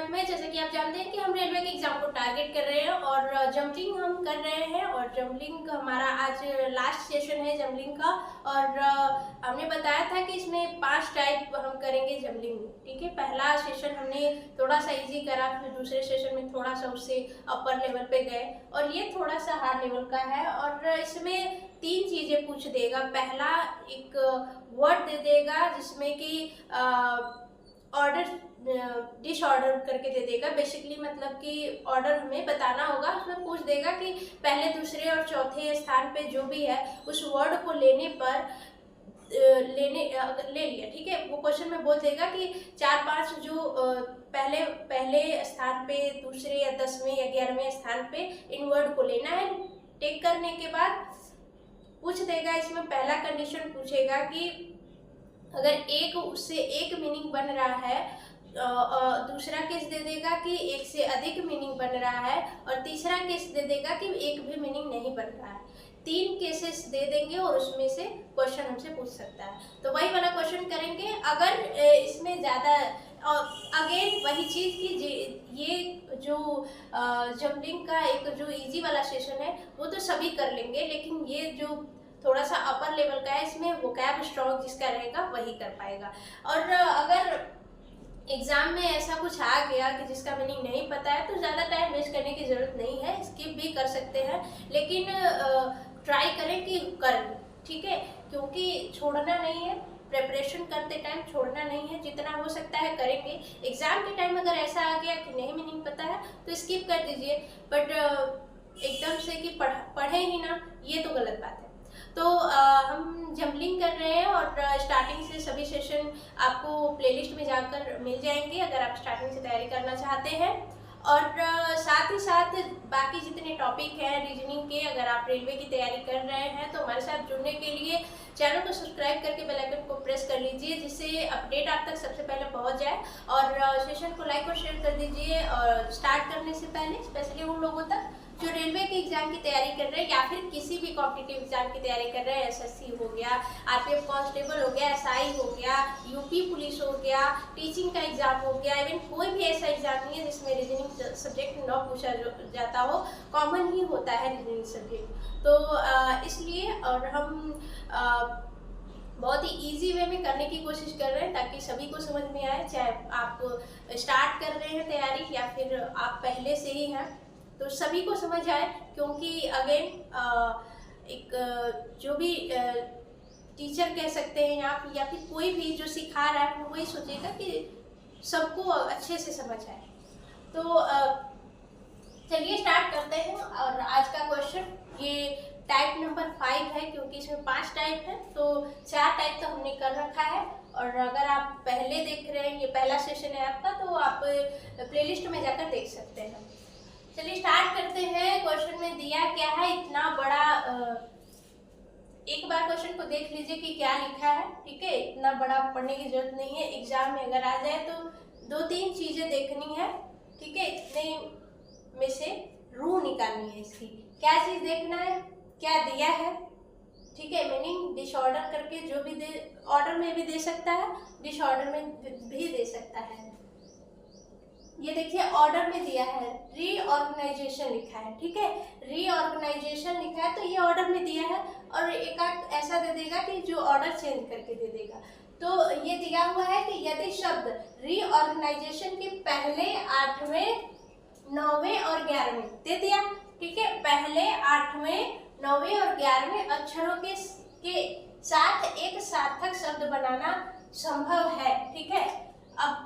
Exam में जैसे कि आप जानते हैं कि हम रेलवे के एग्जाम को टारगेट कर रहे हैं और जंबलिंग हम कर रहे हैं और जंबलिंग हमारा आज लास्ट सेशन है जंबलिंग का। और हमने बताया था कि इसमें 5 टाइप हम करेंगे जंबलिंग में। ठीक है, पहला सेशन हमने थोड़ा सा इजी करा, फिर दूसरे सेशन में थोड़ा सा उससे अपर लेवल पे गए और ये थोड़ा सा हार्ड लेवल का है। और इसमें 3 चीजें पूछ देगा। पहला एक वर्ड दे देगा जिसमें कि ऑर्डर डिश ऑर्डर करके दे देगा। बेसिकली मतलब कि ऑर्डर हमें बताना होगा। उसमें पूछ देगा कि पहले दूसरे और चौथे स्थान पे जो भी है उस वर्ड को लेने पर ले लिया। ठीक है, वो क्वेश्चन में बोल देगा कि 4-5 जो पहले स्थान पे, दूसरे या 10वें या 11वें स्थान पे इन वर्ड को लेना है। टेक करने के बाद पूछ देगा, इसमें पहला कंडीशन पूछेगा कि अगर एक उससे एक मीनिंग बन रहा है, दूसरा केस दे देगा कि एक से अधिक मीनिंग बन रहा है और तीसरा केस दे देगा कि एक भी मीनिंग नहीं बन रहा है। 3 केसेस दे देंगे और उसमें से क्वेश्चन हमसे पूछ सकता है। तो वही वाला क्वेश्चन करेंगे। अगर इसमें ज़्यादा अगेन वही चीज़ कि ये जो जंबलिंग का एक जो इजी वाला सेशन है वो तो सभी कर लेंगे, लेकिन ये जो थोड़ा सा अपर लेवल का है इसमें वोकैब स्ट्रॉन्ग जिसका रहेगा वही कर पाएगा। और अगर एग्जाम में ऐसा कुछ आ गया कि जिसका मीनिंग नहीं पता है तो ज़्यादा टाइम वेस्ट करने की ज़रूरत नहीं है, स्किप भी कर सकते हैं, लेकिन ट्राई करें कि करें। ठीक है, क्योंकि छोड़ना नहीं है, प्रिपरेशन करते टाइम छोड़ना नहीं है, जितना हो सकता है करेंगे। एग्जाम के टाइम अगर ऐसा आ गया कि नहीं मीनिंग पता है तो स्किप कर दीजिए, बट एकदम से कि पढ़े ही ना, ये तो गलत बात है। तो हम जंबलिंग कर रहे हैं और स्टार्टिंग से सभी सेशन आपको प्लेलिस्ट में जाकर मिल जाएंगे अगर आप स्टार्टिंग से तैयारी करना चाहते हैं। और साथ ही साथ बाकी जितने टॉपिक हैं रीजनिंग के, अगर आप रेलवे की तैयारी कर रहे हैं तो हमारे साथ जुड़ने के लिए चैनल को सब्सक्राइब करके बेल आइकन को प्रेस कर लीजिए, जिससे अपडेट आप तक सबसे पहले पहुंच जाए। और सेशन को लाइक और शेयर कर दीजिए और स्टार्ट करने से पहले स्पेशली उन लोगों तक जो रेलवे के एग्जाम की तैयारी कर रहे हैं या फिर किसी भी कॉम्पिटिटिव एग्जाम की तैयारी कर रहे हैं। एसएससी हो गया, आरपीएफ कांस्टेबल हो गया, एसआई हो गया, यूपी पुलिस हो गया, टीचिंग का एग्जाम हो गया, इवन कोई भी ऐसा एग्जाम नहीं है जिसमें रीजनिंग सब्जेक्ट न पूछा जाता हो, कॉमन ही होता है रीजनिंग सब्जेक्ट। तो इसलिए और हम बहुत ही इजी वे में करने की कोशिश कर रहे हैं ताकि सभी को समझ में आए, चाहे आप स्टार्ट कर रहे हैं तैयारी या फिर आप पहले से ही हैं, तो सभी को समझ आए। क्योंकि अगेन एक जो भी टीचर कह सकते हैं या फिर कोई भी जो सिखा रहा है वो वही सोचेगा कि सबको अच्छे से समझ आए। तो चलिए स्टार्ट करते हैं। और आज का क्वेश्चन ये टाइप नंबर 5 है, क्योंकि इसमें 5 टाइप है तो 4 टाइप तो हमने कर रखा है। और अगर आप पहले देख रहे हैं, ये पहला सेशन है आपका, तो आप प्लेलिस्ट में जाकर देख सकते हैं। चलिए स्टार्ट करते हैं। क्वेश्चन में दिया क्या है, इतना बड़ा एक बार क्वेश्चन को देख लीजिए कि क्या लिखा है। ठीक है, इतना बड़ा पढ़ने की जरूरत नहीं है। एग्जाम में अगर आ जाए तो 2-3 चीजें देखनी है। ठीक है, इतने में से रूह निकालनी है इसकी। क्या चीज देखना है, क्या दिया है। ठीक है, मीनिंग डिसऑर्डर करके जो भी दे, ऑर्डर में भी दे सकता है, डिसऑर्डर में भी दे सकता है। ये देखिए ऑर्डर में दिया है, रीऑर्गेनाइजेशन लिखा है। ठीक है, रीऑर्गेनाइजेशन लिखा है तो ये ऑर्डर में दिया है। और एक ऐसा दे देगा कि जो ऑर्डर चेंज करके दे देगा। तो ये दिया हुआ है कि यदि शब्द रीऑर्गेनाइजेशन के पहले 8वें 9वें और 11वें दे दिया। ठीक है, पहले 8वें 9वें और 11वें अक्षरों के साथ एक सार्थक शब्द बनाना संभव है। ठीक है, अब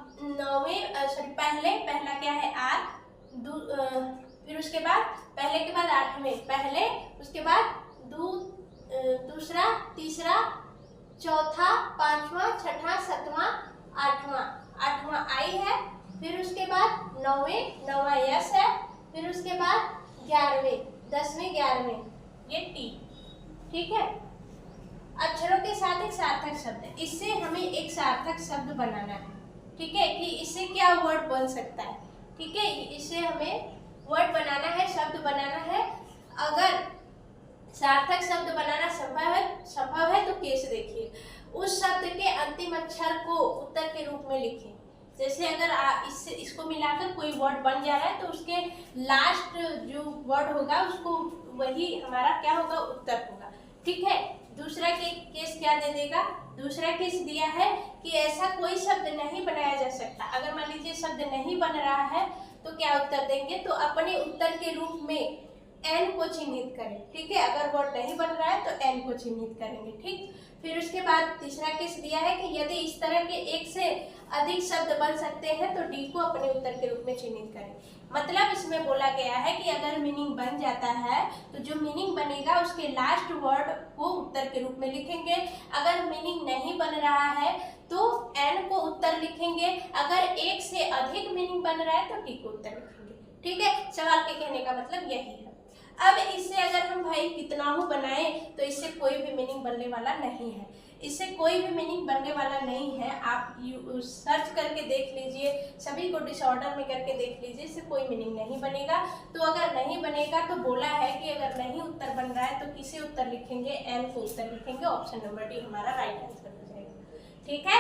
पहला क्या है आर, फिर उसके बाद पहले के बाद 8वें पहले, उसके बाद दूसरा, तीसरा, चौथा, 5वां, 6ठा, 7वां, 8वां आई है। फिर उसके बाद 9वां यस है। फिर उसके बाद 11वें 10वें 11वें ये टी। ठीक है, अक्षरों के साथ एक सार्थक शब्द है, इससे हमें एक सार्थक शब्द बनाना है। ठीक है, कि इससे क्या वर्ड बन सकता है। ठीक है, इससे हमें वर्ड बनाना है, शब्द बनाना है। अगर सार्थक शब्द बनाना संभव है तो केस देखिए, उस शब्द के अंतिम अक्षर को उत्तर के रूप में लिखें। जैसे अगर इसको मिलाकर कोई वर्ड बन जा रहा है तो उसके लास्ट जो वर्ड होगा उसको वही हमारा क्या होगा, उत्तर होगा। ठीक है। दूसरा केस क्या दे देगा, दूसरा केस दिया है कि ऐसा कोई शब्द नहीं बनाया जा सकता। अगर मान लीजिए शब्द नहीं बन रहा है तो क्या उत्तर देंगे, तो अपने उत्तर के रूप में एन को चिन्हित करें। ठीक है। अगर वर्ड नहीं बन रहा है तो एन को चिन्हित करेंगे। ठीक। फिर उसके बाद तीसरा केस दिया है कि यदि इस तरह के एक से अधिक शब्द बन सकते हैं तो डी को अपने उत्तर के रूप में चिन्हित करें। मतलब इसमें बोला गया है कि अगर मीनिंग बन जाता है तो जो मीनिंग बनेगा उसके लास्ट वर्ड को उत्तर के रूप में लिखेंगे। अगर मीनिंग नहीं बन रहा है तो एन को उत्तर लिखेंगे। अगर एक से अधिक मीनिंग बन रहा है तो टी को उत्तर लिखेंगे। ठीक है। सवाल के कहने का मतलब यही है। अब इससे अगर हम भाई कितना हो बनाए तो इससे कोई भी मीनिंग बनने वाला नहीं है। इससे कोई भी मीनिंग बनने वाला नहीं है। आप सर्च करके देख लीजिए, सभी को डिसऑर्डर में करके देख लीजिए, इससे कोई मीनिंग नहीं बनेगा। तो अगर नहीं बनेगा तो बोला है कि अगर नहीं उत्तर बन रहा है तो किसे उत्तर लिखेंगे, एन को उत्तर लिखेंगे। ऑप्शन नंबर डी हमारा राइट आंसर हो जाएगा। ठीक है।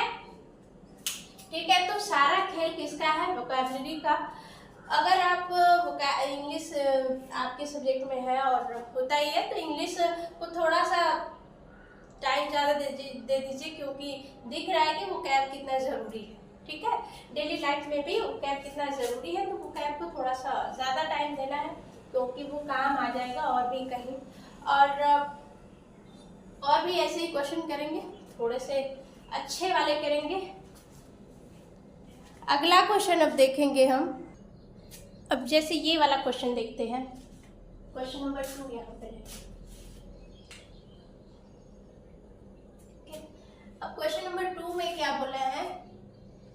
ठीक है। तो सारा खेल किसका है, वोकैबुलरी का। अगर आप इंग्लिश आपके सब्जेक्ट में है और होता ही है तो इंग्लिश को थोड़ा सा टाइम ज़्यादा दे दीजिए, क्योंकि दिख रहा है कि वोकैब कितना ज़रूरी है। ठीक है। डेली लाइफ में भी वोकैब कितना ज़रूरी है, तो वोकैब को थोड़ा सा ज़्यादा टाइम देना है क्योंकि वो काम आ जाएगा और भी कहीं। और भी ऐसे ही क्वेश्चन करेंगे, थोड़े से अच्छे वाले करेंगे। अगला क्वेश्चन अब देखेंगे हम। अब जैसे ये वाला क्वेश्चन देखते हैं, क्वेश्चन नंबर 2 यहाँ पे है। अब क्वेश्चन नंबर 2 में क्या बोला है,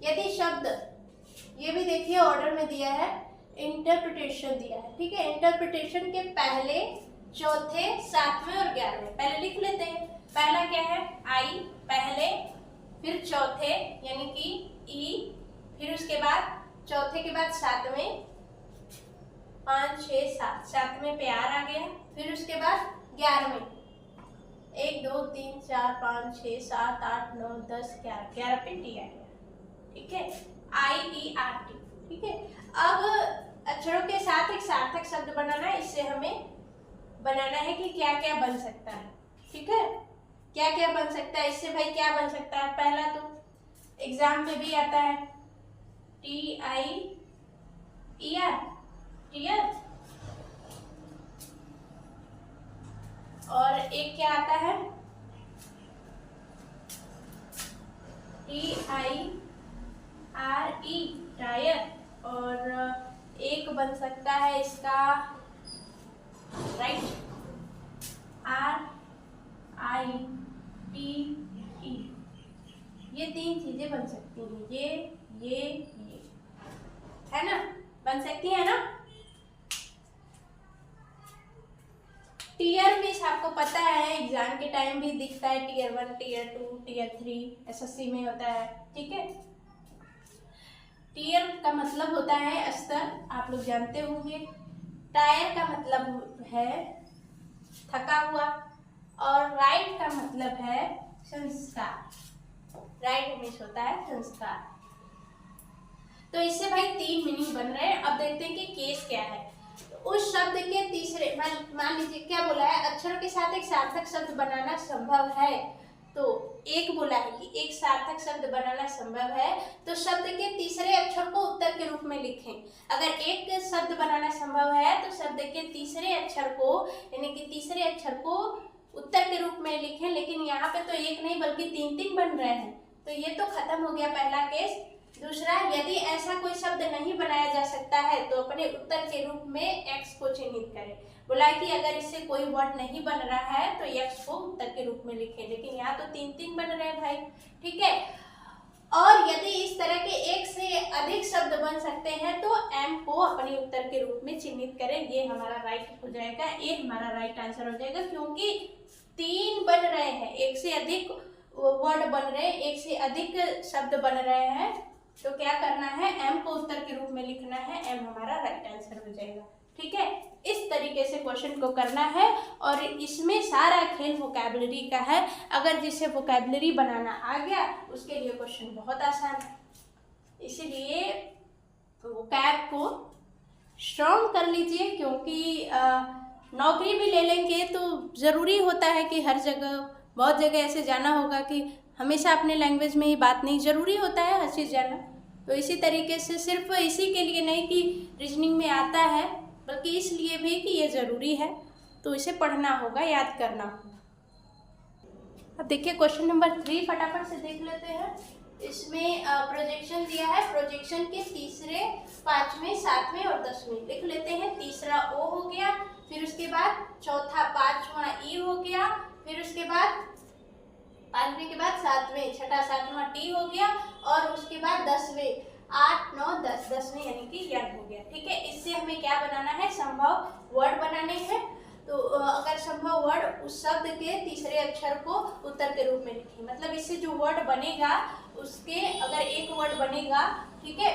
यदि शब्द, ये भी देखिए ऑर्डर में दिया है, इंटरप्रिटेशन दिया है। ठीक है। इंटरप्रिटेशन के पहले, चौथे, 7वें और 11वें पहले लिख लेते हैं। पहला क्या है, आई पहले, फिर चौथे यानी कि ई, फिर उसके बाद चौथे के बाद 7वें, 5, 6, 7, 7वें पे आर आ गया। फिर उसके बाद 11वें, 1, 2, 3, 4, 5, 6, 7, 8, 9, 10, 11, 11 पे टी आ गया। ठीक है। IERT। ठीक है। अब अक्षरों के साथ एक सार्थक शब्द बनाना है। इससे हमें बनाना है कि क्या क्या बन सकता है। ठीक है। क्या क्या बन सकता है इससे, भाई क्या बन सकता है। पहला तो एग्जाम में भी आता है, TIER, टीयर। और एक क्या आता है, TIRE, टायर। और एक बन सकता है इसका राइट, RITE। ये 3 चीजें बन सकती हैं, ये है ना, बन सकती है ना। टीयर मीन्स आपको पता है एग्जाम के टाइम भी दिखता है, टीयर 1, टीयर 2, टीयर 3 SSC में होता है। ठीक है। टीयर का मतलब होता है स्तर, आप लोग जानते होंगे। टायर का मतलब है थका हुआ, और राइट का मतलब है संस्कार। राइट मीन्स होता है संस्कार। तो इससे भाई 3 मीनिंग बन रहे हैं। अब देखते हैं कि केस क्या है। उस शब्द के तीसरे, मान लीजिए क्या बोला है, अक्षरों के साथ एक सार्थक शब्द बनाना संभव है। तो एक बोला है कि एक सार्थक शब्द बनाना संभव है, तो शब्द के तीसरे अक्षर को उत्तर के रूप में लिखें। अगर एक शब्द बनाना संभव है तो शब्द के तीसरे अक्षर को, यानी कि तीसरे अक्षर को उत्तर के रूप में लिखें। लेकिन यहाँ पे तो एक नहीं बल्कि 3 बन रहे हैं, तो ये तो खत्म हो गया पहला केस। दूसरा, यदि ऐसा कोई शब्द नहीं बनाया जा सकता है तो अपने उत्तर के रूप में x को चिन्हित करें। बोला कि अगर इससे कोई वर्ड नहीं बन रहा है तो x को उत्तर के रूप में लिखें, लेकिन यहाँ तो 3 बन रहे हैं भाई। ठीक है। और यदि इस तरह के एक से अधिक शब्द बन सकते हैं तो m को अपने उत्तर के रूप में चिन्हित करें। ये हमारा राइट हो जाएगा, ये हमारा राइट आंसर हो जाएगा, क्योंकि 3 बन रहे हैं, एक से अधिक वर्ड बन रहे हैं, एक से अधिक शब्द बन रहे हैं, तो क्या करना है, m को उत्तर के रूप में लिखना है। m हमारा राइट आंसर हो जाएगा। ठीक है। इस तरीके से क्वेश्चन को करना है, और इसमें सारा खेल वोकैबुलरी का है। अगर जिसे वोकैबुलरी बनाना आ गया उसके लिए क्वेश्चन बहुत आसान है। इसीलिए वोकैब को स्ट्रॉन्ग कर लीजिए, क्योंकि नौकरी भी ले लेंगे तो ज़रूरी होता है कि हर जगह, बहुत जगह ऐसे जाना होगा कि हमेशा अपने लैंग्वेज में ही बात नहीं, ज़रूरी होता है हर चीज़ जाना। तो इसी तरीके से सिर्फ इसी के लिए नहीं कि रीजनिंग में आता है, बल्कि इसलिए भी कि ये ज़रूरी है, तो इसे पढ़ना होगा, याद करना होगा। अब देखिए क्वेश्चन नंबर 3 फटाफट से देख लेते हैं। इसमें प्रोजेक्शन दिया है, प्रोजेक्शन के तीसरे, पांचवें, सातवें और 10वें लिख लेते हैं। तीसरा ओ हो गया, फिर उसके बाद चौथा, पांचवा ई हो गया, फिर उसके बाद पांचवें के बाद सातवें, छठा सातवां टी हो गया, और उसके बाद 10वें, 8, 9, 10, 10वें यानी कि यन हो गया। ठीक है, इससे हमें क्या बनाना है, संभव वर्ड बनाने हैं। तो अगर संभव वर्ड, उस शब्द के तीसरे अक्षर को उत्तर के रूप में लिखें, मतलब इससे जो वर्ड बनेगा उसके अगर एक वर्ड बनेगा, ठीक है,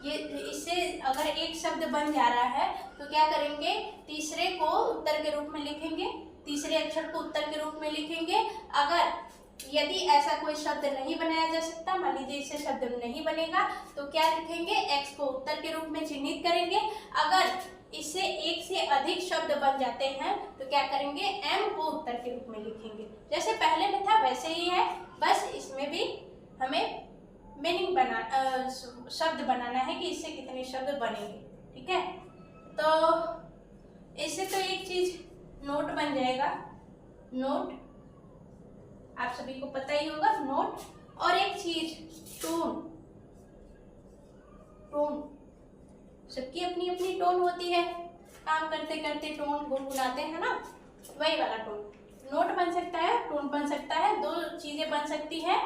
ये इससे अगर एक शब्द बन जा रहा है तो क्या करेंगे, तीसरे को उत्तर के रूप में लिखेंगे, तीसरे अक्षर को उत्तर के रूप में लिखेंगे। अगर यदि ऐसा कोई शब्द नहीं बनाया जा सकता, मान लीजिए इससे शब्द नहीं बनेगा, तो क्या लिखेंगे, एक्स को उत्तर के रूप में चिन्हित करेंगे। अगर इससे एक से अधिक शब्द बन जाते हैं तो क्या करेंगे, एम को उत्तर के रूप में लिखेंगे। जैसे पहले में था वैसे ही है, बस इसमें भी हमें मीनिंग शब्द बनाना है कि इससे कितने शब्द बनेंगे। ठीक है, तो इससे तो एक चीज नोट बन जाएगा, नोट आप सभी को पता ही होगा, नोट। और एक चीज टोन, टोन सबकी अपनी अपनी टोन होती है, काम करते करते टोन गुनगुनाते हैं ना, वही वाला टोन। नोट बन सकता है, टोन बन सकता है, दो चीजें बन सकती है।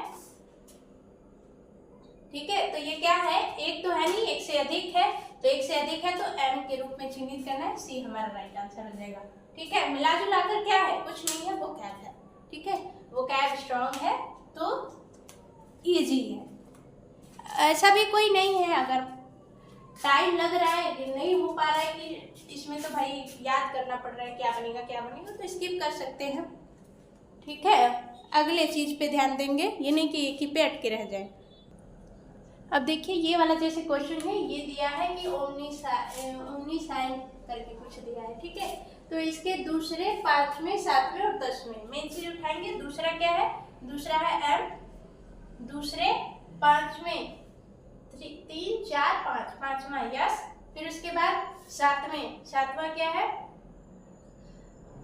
ठीक है, तो ये क्या है, एक तो है नहीं, एक से अधिक है, तो एक से अधिक है तो एम के रूप में चिन्हित करना है, सी हमारा राइट आंसर हो जाएगा। ठीक है, मिला जुलाकर क्या है, कुछ नहीं है, वो कैब है। ठीक है, वो कैब स्ट्रॉन्ग है तो इजी है। ऐसा भी कोई नहीं है, अगर टाइम लग रहा है, नहीं हो पा रहा है कि इसमें तो भाई याद करना पड़ रहा है क्या बनेगा क्या बनेगा, तो स्किप कर सकते हैं। ठीक है, अगले चीज पे ध्यान देंगे, ये नहीं कि एक ही पे अटके रह जाए। अब देखिए ये वाला जैसे क्वेश्चन है, ये दिया है कि ओमनी साइन करके कुछ दिया है। ठीक है, तो इसके दूसरे, पांचवें, सातवें और 10वें मेन चीज उठाएंगे। दूसरा क्या है, दूसरा है एम, दूसरे, पांचवें, 3, 4, 5, पांचवा यस, फिर उसके बाद सातवें, सातवां क्या है,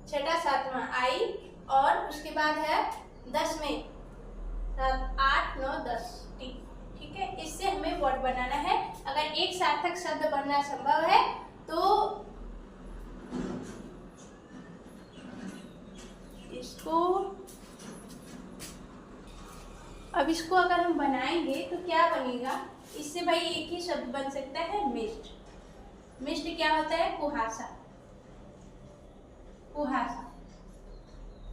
छठा सातवां आई, और उसके बाद है 10वें, 7, 8, 9, 10 टी। ठीक है, इससे हमें वर्ड बनाना है। अगर एक सार्थक शब्द बनना संभव है तो इसको, अब इसको अगर हम बनाएंगे तो क्या बनेगा, इससे भाई एक ही शब्द बन सकता है, मिस्ट। मिस्ट क्या होता है, कुहासा, कुहासा,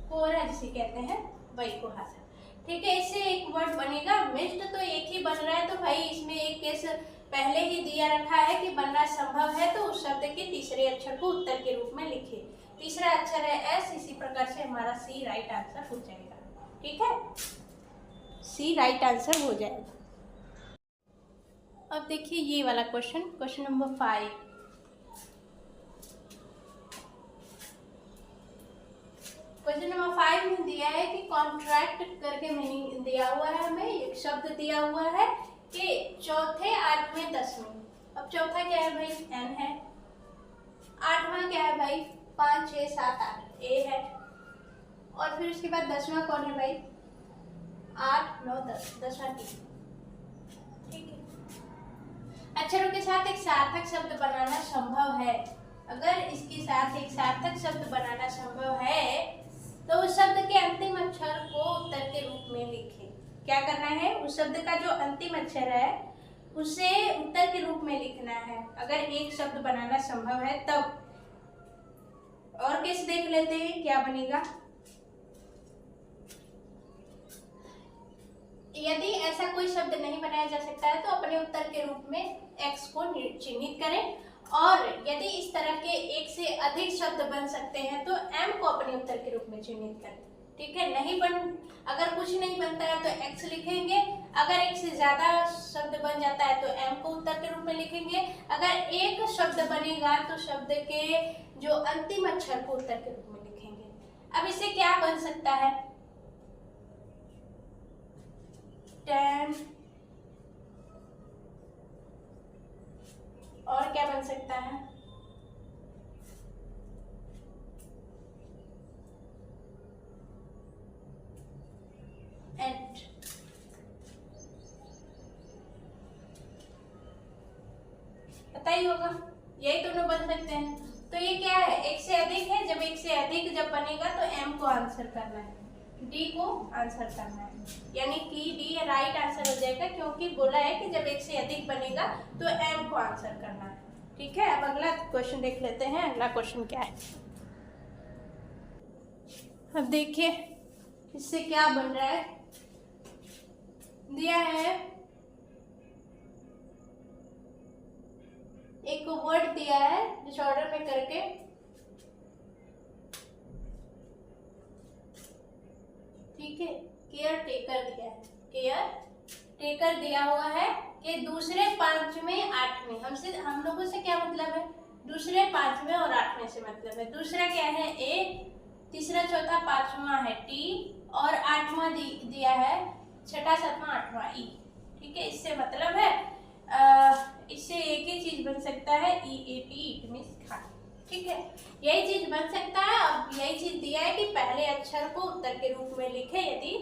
कोहरा जिसे कहते हैं, वही कुहासा। ठीक है, इससे एक वर्ड बनेगा, मिस्ट तो एक ही बन रहा है, तो भाई इसमें एक केस पहले ही दिया रखा है कि बनना संभव है तो उस शब्द के तीसरे अक्षर को उत्तर के रूप में लिखे। तीसरा अक्षर है एस, इसी प्रकार से हमारा सी राइट आंसर हो जाएगा। ठीक है, सी राइट आंसर हो जाएगा। अब देखिए ये वाला question, question number 5। Question number 5 में दिया है कि कॉन्ट्रैक्ट करके मीनिंग दिया हुआ है, हमें एक शब्द दिया हुआ है कि चौथे, आठवें, 10वें। अब चौथा क्या है भाई, एन है। आठवां क्या है भाई, 5, 6, 7, 8 ए है। और फिर उसके बाद 10वां कौन है भाई, 8, 9, 10, 10वां टी। ठीक है, अक्षरों के साथ एक सार्थक शब्द बनाना संभव है। अगर इसके साथ एक सार्थक शब्द बनाना संभव है तो उस शब्द के अंतिम अक्षर को उत्तर के रूप में लिखें। क्या करना है, उस शब्द का जो अंतिम अक्षर है उसे उत्तर के रूप में लिखना है, अगर एक शब्द बनाना संभव है तब। और कैसे देख लेते हैं क्या बनेगा। यदि ऐसा कोई शब्द नहीं बनाया जा सकता है तो अपने उत्तर के रूप में एक्स को चिन्हित करें, और यदि इस तरह के एक से अधिक शब्द बन सकते हैं तो एम को अपने उत्तर के रूप में चिन्हित करें। ठीक है, अगर कुछ नहीं बनता है तो एक्स लिखेंगे, अगर एक से ज्यादा शब्द बन जाता है तो एम को उत्तर के रूप में लिखेंगे, अगर एक शब्द बनेगा तो शब्द के जो अंतिम अक्षर को उत्तर के रूप में लिखेंगे। अब इससे क्या बन सकता है, 10 और क्या बन सकता है, एट। पता ही होगा, यही दोनों बन सकते हैं। तो ये क्या है, एक से अधिक है, जब एक से अधिक जब बनेगा तो एम को आंसर करना है, डी को आंसर करना है, यानी कि डी राइट आंसर हो जाएगा, क्योंकि बोला है कि जब एक से अधिक बनेगा तो एम को आंसर करना है। ठीक है, अब अगला क्वेश्चन देख लेते हैं। अगला क्वेश्चन क्या है, अब देखिए इससे क्या बन रहा है। दिया है एक वर्ड दिया है जिस ऑर्डर में करके, ठीक है, केयर टेकर दिया है, केयर टेकर दिया हुआ है कि दूसरे, पांचवें, आठवें, हम लोगों से क्या मतलब है, दूसरे, पांचवें और आठवें से मतलब है। दूसरा क्या है ए, तीसरा, चौथा, पांचवा है टी और आठवां दिया है, छठा, सातवां, आठवां ई। ठीक है, इससे मतलब है इससे एक ही चीज बन सकता है, ई ए टी, इट मींस खाना। ठीक है, यही चीज बन सकता है। अब यही चीज दिया है कि पहले अक्षर को उत्तर के रूप में लिखे, यदि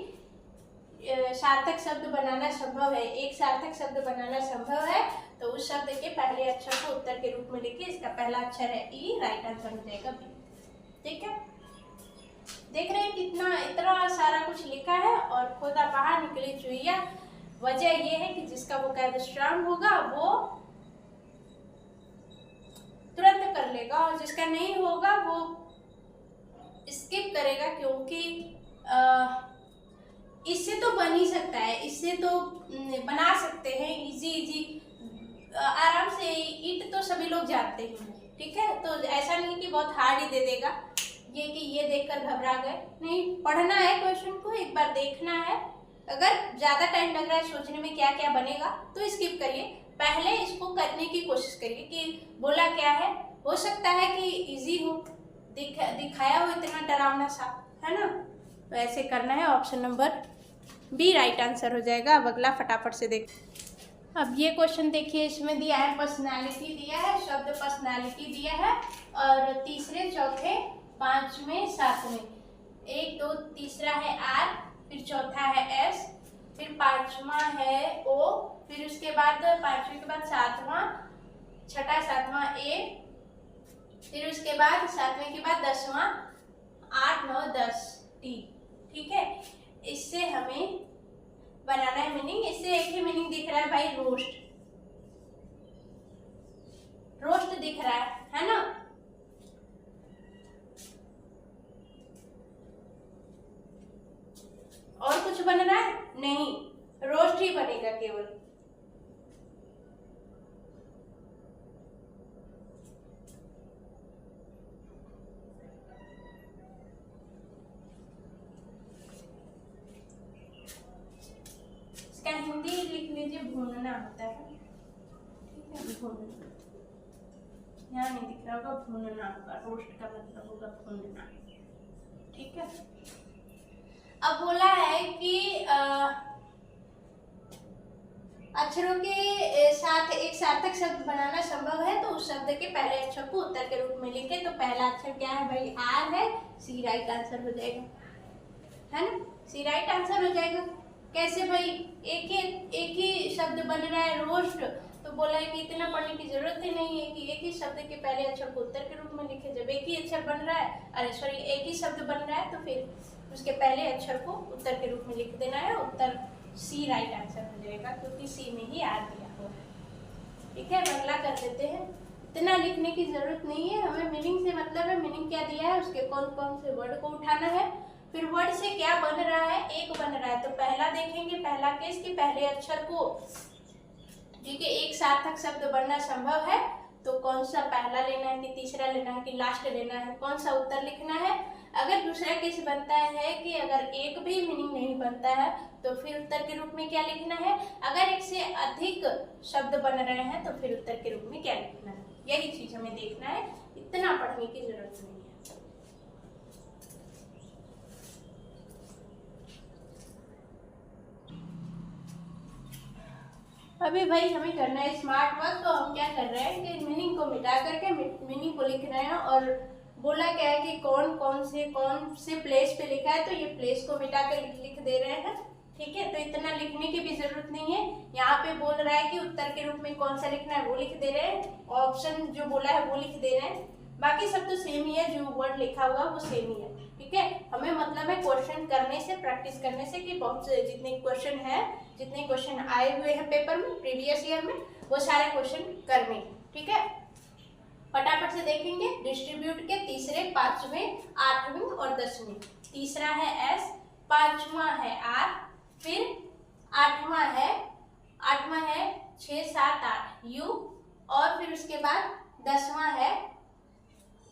सार्थक शब्द बनाना संभव है, एक सार्थक शब्द बनाना संभव है तो उस शब्द के पहले अक्षर को उत्तर के रूप में लिखे। इसका पहला अक्षर है ई, राइट आंसर हो जाएगा बी। ठीक है, देख रहे हैं कितना इतना सारा कुछ लिखा है और खोदा बाहर निकली चुईया। वजह यह है कि जिसका वोकैब स्ट्रांग होगा वो तुरंत कर लेगा और जिसका नहीं होगा वो स्किप करेगा, क्योंकि इससे तो बन ही सकता है, इससे तो बना सकते हैं इजी आराम से। ईट तो सभी लोग जानते हैं। ठीक है, तो ऐसा नहीं कि बहुत हार्ड ही दे देगा, ये कि ये देखकर घबरा गए, नहीं, पढ़ना है क्वेश्चन को, एक बार देखना है। अगर ज्यादा टाइम लग रहा है सोचने में क्या क्या बनेगा तो स्किप करिए, पहले इसको करने की कोशिश करिए कि बोला क्या है। हो सकता है कि इजी हो, दिखाया हो इतना डरावना सा, है ना, तो ऐसे करना है। Option number B right answer हो जाएगा। अब अगला फटाफट से देख, अब ये क्वेश्चन देखिए, इसमें दिया है पर्सनालिटी दिया है, शब्द पर्सनालिटी दिया है और तीसरे, चौथे, पांचवें, सातवें, 1 2 तीसरा है आर, फिर चौथा है एस, फिर पांचवा है ओ, फिर उसके बाद पांचवें के बाद सातवां, छठा, सातवां ए, फिर उसके बाद सातवें के बाद 10वां, 8 9 10 टी। ठीक है, इससे हमें बनाना है मीनिंग। इससे एक ही मीनिंग दिख रहा है भाई, रोस्ट, रोस्ट दिख रहा है ना। और कुछ बन रहा है नहीं, रोस्ट ही बनेगा केवल। इसका हिंदी लिख लीजिए, भूनना होता है। ठीक है, भूनना, यहाँ नहीं दिख रहा होगा, भूनना होगा, रोस्ट का मतलब होगा भूनना। ठीक है, अब बोला है कि अक्षरों के साथ एक सार्थक शब्द बनाना संभव है तो उस शब्द के पहले अक्षर को उत्तर के रूप में लिखे। तो पहला अक्षर क्या है भाई, आर है, सी राइट आंसर हो जाएगा, है ना, सी राइट आंसर हो जाएगा। कैसे भाई, एक ही शब्द बन रहा है रोस्ट, तो बोला है कि इतना पढ़ने की जरूरत ही नहीं है कि एक ही शब्द के पहले अक्षर को उत्तर के रूप में लिखे। जब एक ही अक्षर बन रहा है, अरे सॉरी, एक ही शब्द बन रहा है तो फिर उसके पहले अक्षर को उत्तर के रूप में लिख देना है। उत्तर सी राइट आंसर हो जाएगा, क्योंकि सी में ही आर दिया हुआ है। ठीक है, अगला कर देते हैं। इतना लिखने की जरूरत नहीं है, हमें मीनिंग से मतलब है, मीनिंग क्या दिया है उसके कौन कौन से वर्ड को उठाना है, फिर वर्ड से क्या बन रहा है, एक बन रहा है तो पहला देखेंगे, पहला केस के पहले अक्षर को, ठीक है, एक सार्थक शब्द बनना संभव है तो कौन सा पहला लेना है कि तीसरा लेना है कि लास्ट लेना है, कौन सा उत्तर लिखना है। अगर दूसरा केस बनता है कि अगर एक भी मीनिंग नहीं बनता है तो फिर उत्तर के रूप में क्या लिखना है। अगर एक से अधिक शब्द बन रहे हैं तो फिर उत्तर के रूप में क्या लिखना है। यही चीज हमें देखना है, इतना पढ़ने की जरूरत नहीं है। अभी भाई हमें करना है स्मार्ट वर्क, तो हम क्या कर रहे हैं कि मीनिंग को मिटा करके मीनिंग को लिख रहे हैं। और बोला क्या है कि कौन से प्लेस पे लिखा है, तो ये प्लेस को मिटा कर लिख दे रहे हैं। ठीक है, तो इतना लिखने की भी जरूरत नहीं है। यहाँ पे बोल रहा है कि उत्तर के रूप में कौन सा लिखना है वो लिख दे रहे हैं, ऑप्शन जो बोला है वो लिख दे रहे हैं। बाकी सब तो सेम ही है, जो वर्ड लिखा हुआ वो सेम ही है। ठीक है, हमें मतलब है क्वेश्चन करने से, प्रैक्टिस करने से कि बहुत से जितने क्वेश्चन आए हुए हैं पेपर में प्रीवियस ईयर में वो सारे क्वेश्चन करने। ठीक है, फटाफट से देखेंगे। डिस्ट्रीब्यूट के तीसरे, पांचवें, आठवें और 10वें। तीसरा है एस, पांचवा है आर, फिर आठवां है 6, 7, 8 यू, और फिर उसके बाद 10वां है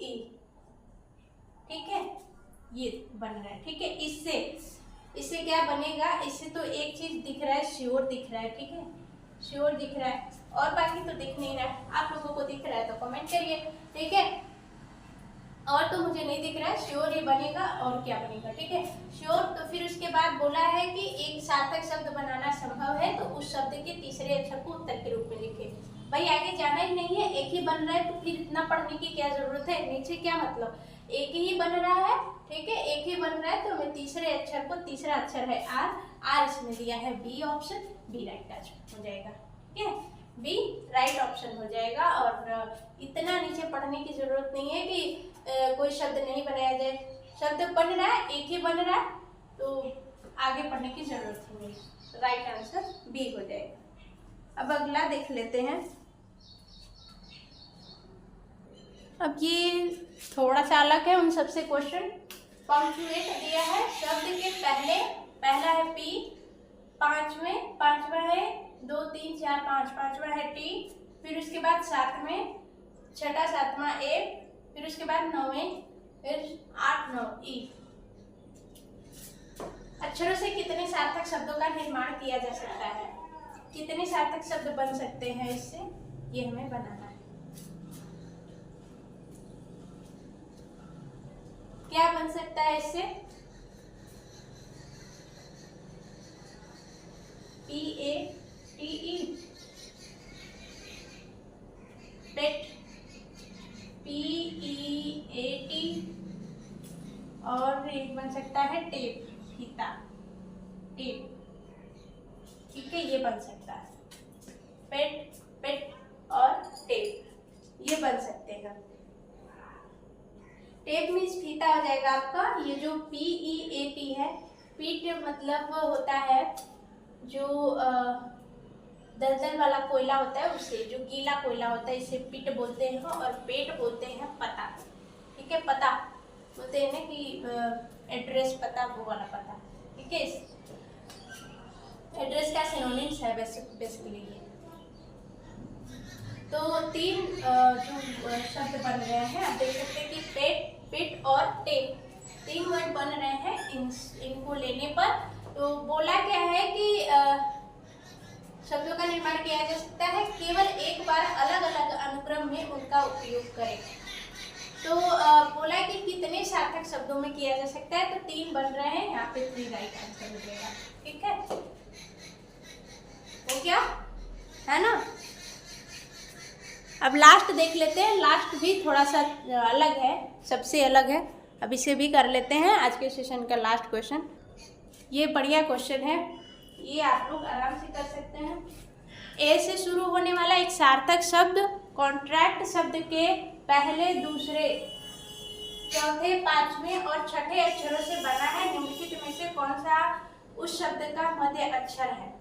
ई। ठीक है, ये बन रहा है। ठीक है, इससे क्या बनेगा, इससे तो एक चीज दिख रहा है, श्योर दिख रहा है। ठीक है, श्योर दिख रहा है और बाकी तो दिख नहीं रहा है। आप लोगों को दिख रहा है तो कमेंट करिए। ठीक है, और तो मुझे नहीं दिख रहा है। श्योर ये बनेगा और क्या बनेगा। ठीक है, श्योर। तो फिर उसके बाद बोला है कि एक सार्थक शब्द बनाना संभव है तो उस शब्द के तीसरे अक्षर को उत्तर के रूप में लिखे। भाई आगे जाना ही नहीं है, एक ही बन रहा है तो फिर इतना पढ़ने की क्या जरूरत है। नीचे क्या मतलब, एक ही बन रहा है। ठीक है, एक ही बन रहा है तो हमें तीसरे अक्षर को, तीसरा अक्षर है आर इसमें दिया है B option, B right answer हो जाएगा। ठीक है, बी राइट ऑप्शन हो जाएगा। और इतना नीचे पढ़ने की जरूरत नहीं है कि कोई शब्द नहीं बनाया जाए। शब्द बन रहा है, एक ही बन रहा है तो आगे पढ़ने की जरूरत नहीं है। राइट आंसर बी हो जाएगा। अब अगला देख लेते हैं। अब ये थोड़ा सा अलग है उन सबसे क्वेश्चन। पंक्चुएट दिया है शब्द के पहले, पहला है पी, पांचवा है 2, 3, 4, 5, पांचवा है टी, फिर उसके बाद 7वें, छठा 7वां ए, फिर उसके बाद 9वें, फिर 8, 9 ई। अक्षरों से कितने सार्थक शब्दों का निर्माण किया जा सकता है, कितने सार्थक शब्द बन सकते हैं इससे, ये हमें बनाना है। क्या बन सकता है इससे, P A T E, pet, P E A T, और एक बन सकता है टेप, फीता, टेप। ठीक है, ये बन सकता है पेट और टेप, ये बन सकते हैं। टेप मीन्स फीता हो जाएगा आपका। ये जो PEAT है, पीट मतलब होता है जो दलदल वाला कोयला होता है, उसे जो गीला कोयला होता है इसे पिट बोलते हैं, और पेट बोलते हैं पता। ठीक है, पता बोलते हैं ना कि एड्रेस पता, वो वाला पता। ठीक है, एड्रेस का सिनोनिम्स है बेसिकली ये। तो 3 जो शब्द बन रहे हैं, आप देख सकते हैं कि पेट, पिट और टेप, 3 वर्ड बन रहे हैं इनको लेने पर। तो बोला क्या है कि शब्दों का निर्माण किया जा सकता है, केवल एक बार अलग अलग अनुक्रम में उनका उपयोग करें। तो बोला कि कितने सार्थक शब्दों में किया जा सकता है, तो 3 बन रहे हैं, यहाँ पे 3 राइट आंसर हो जाएगा। ठीक है, हो गया है ना। अब लास्ट देख लेते हैं। लास्ट भी थोड़ा सा अलग है, सबसे अलग है। अब इसे भी कर लेते हैं, आज के सेशन का लास्ट क्वेश्चन। ये बढ़िया क्वेश्चन है, ये आप लोग आराम से कर सकते हैं। ए से शुरू होने वाला एक सार्थक शब्द कॉन्ट्रैक्ट शब्द के पहले, दूसरे, चौथे, पांचवें और छठे अक्षरों से बना है। निम्नलिखित में से कौन सा उस शब्द का मध्य अक्षर है।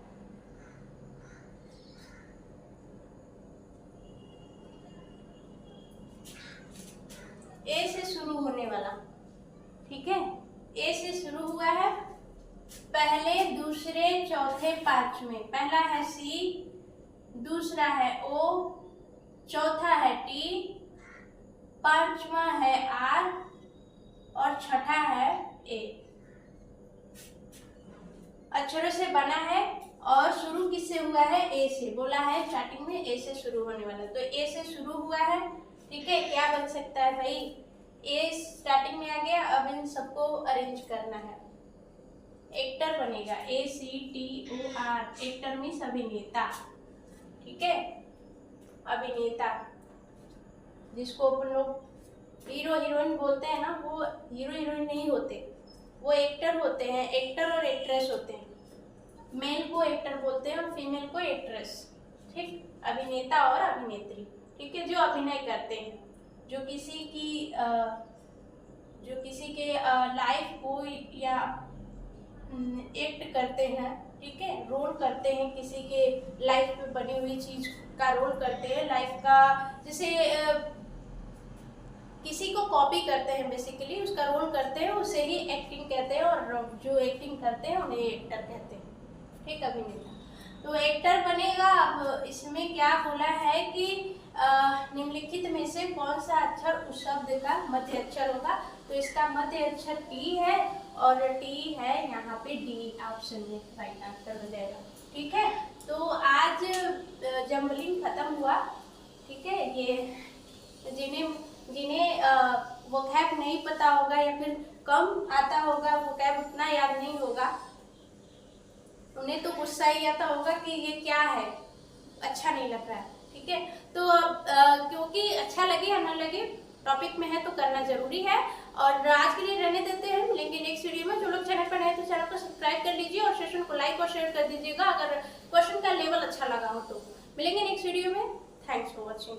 ए से शुरू होने वाला, ठीक है, ए से शुरू हुआ है, पहले, दूसरे, चौथे, पांचवें। पहला है सी, दूसरा है ओ, चौथा है टी, पांचवा है आर और छठा है ए। अक्षरों से बना है और शुरू किससे हुआ है? ए से। बोला है स्टार्टिंग में ए से शुरू होने वाला, तो ए से शुरू हुआ है। ठीक है, क्या बन सकता है भाई? ए स्टार्टिंग में आ गया। अब इन सबको अरेंज करना है। एक्टर बनेगा ACTOR। एक्टर मीन्स अभिनेता। ठीक है, अभिनेता, जिसको अपन लोग हीरो हीरोइन बोलते हैं ना, वो हीरो हीरोइन नहीं होते, वो एक्टर होते हैं। एक्टर और एक्ट्रेस होते हैं। मेल को एक्टर बोलते हैं और फीमेल को एक्ट्रेस। ठीक, अभिनेता और अभिनेत्री। ठीक है, जो अभिनय करते हैं, जो किसी के लाइफ को या एक्ट करते हैं। ठीक है, रोल करते हैं, किसी के लाइफ में बनी हुई चीज का रोल करते हैं। लाइफ का जैसे किसी को कॉपी करते हैं, बेसिकली उसका रोल करते हैं, उसे ही एक्टिंग कहते हैं। और जो एक्टिंग करते हैं उन्हें एक्टर कहते हैं। ठीक, अभिनेता। तो एक्टर बनेगा। अब इसमें क्या बोला है कि निम्नलिखित में से कौन सा अक्षर उस शब्द का मध्य अक्षर होगा? तो इसका मध्य अक्षर टी है और टी है यहाँ पे डी ऑप्शन में राइट आंसर हो जाएगा। ठीक है, तो आज जंबलिंग खत्म हुआ। ठीक है, ये जिन्हें वोकैब नहीं पता होगा या फिर कम आता होगा, वोकैब उतना याद नहीं होगा, उन्हें तो गुस्सा ही आता होगा कि ये क्या है, अच्छा नहीं लग रहा है। ठीक है, तो क्योंकि अच्छा लगे या ना लगे, टॉपिक में है तो करना जरूरी है। और आज के लिए रहने देते हैं, मिलेंगे नेक्स्ट वीडियो में। जो लोग चैनल पर नए हैं तो चैनल को सब्सक्राइब कर लीजिए और सेशन को लाइक और शेयर कर दीजिएगा अगर क्वेश्चन का लेवल अच्छा लगा हो तो। मिलेंगे नेक्स्ट वीडियो में। Thanks for watching.